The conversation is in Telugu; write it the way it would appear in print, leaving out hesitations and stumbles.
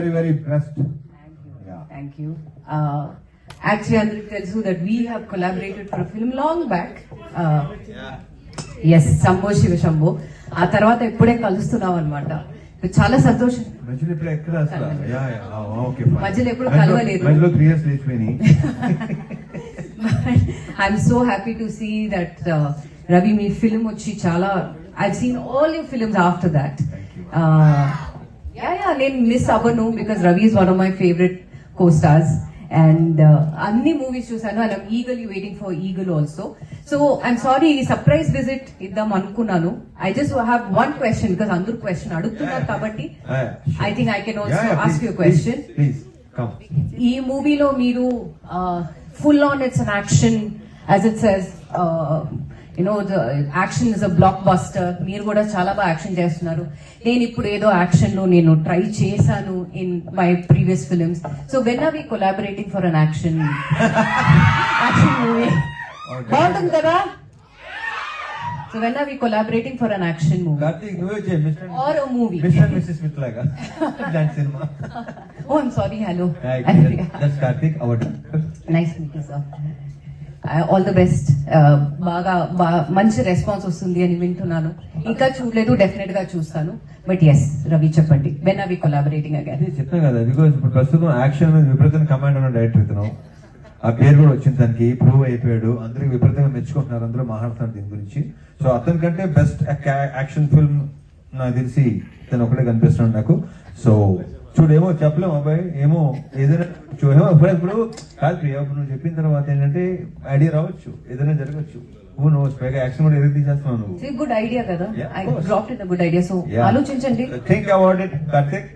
very impressed. Thank you. Actually, Andrik tells you that we have collaborated for a film long back. Yes, Shambho Shiva Shambho. ఆ తర్వాత ఇప్పుడే కలుస్తున్నాం అనమాట. చాలా సంతోషం. మధ్యలో ఇప్పుడు ఎక్కడ అసలు మధ్యలో ఎప్పుడు కలవలేదు. మధ్యలో 3 years లేచిపోయినాయి. I'm so happy to see that Ravi me film వచ్చి చాలా I've seen all your films after that. నేను మిస్ అవ్వను because Ravi is one of my favorite co-stars and అన్ని మూవీస్ చూసాను and I'm eagerly waiting for Eagle also. So I'm sorry surprise visit ఇద్దాం అనుకున్నాను. I just have one question because అందరూ క్వశ్చన్ అడుగుతున్నారు కాబట్టి I think I can also ask you a question. Please come. ఈ మూవీలో మీరు full on it's an action as it says the action is a blockbuster. మీరు కూడా చాలా బాగా యాక్షన్ చేస్తున్నారు. నేను ఇప్పుడు ఏదో యాక్షన్ లో నేను ట్రై చేశాను in my previous films. So when are we collaborating for an action movie? బాగుంటుంది కదా? So when are we collaborating for an action movie or a movie? Oh I'm sorry. Hello, nice meet you sir. All the best. బాగా మంచి రెస్పాన్స్ వస్తుంది అని వింటున్నాను. ఇంకా చూడలేదు, డెఫినెట్ గా చూస్తాను. బట్ ఎస్ రవి చెప్పండి, when are we collaborating again? చెప్తాను కదా, బికాస్ ఇప్పుడు ప్రస్తుతం యాక్షన్ మీద విపరీతంగా కమాండ్ ఉన్న డైరెక్టర్ ఇతను. ఆ పేరు కూడా వచ్చింది, దానికి ప్రూవ్ అయిపోయాడు. అందరికి విపరీతంగా మెచ్చుకుంటున్నారు, అందరూ మాట్లాడుతున్నారు దీని గురించి. సో అతని కంటే బెస్ట్ యాక్షన్ ఫిల్మ్ నాకు తెలిసి ఇతను ఒకటే కనిపిస్తున్నాడు నాకు. సో చూడేమో చెప్పలేము అబ్బాయి, ఏమో ఏదైనా ఇప్పుడు కాదు ప్రియా, నువ్వు చెప్పిన తర్వాత ఏంటంటే ఐడియా రావచ్చు, ఏదైనా జరగచ్చు. పైగా యాక్షన్ కూడా ఎదురు తీసేస్తున్నావు నువ్వు. గుడ్ ఐడియా కదా, I dropped in good idea. So ఆలోచించండి, థింక్ అబౌట్ ఇట్ కార్తిక్.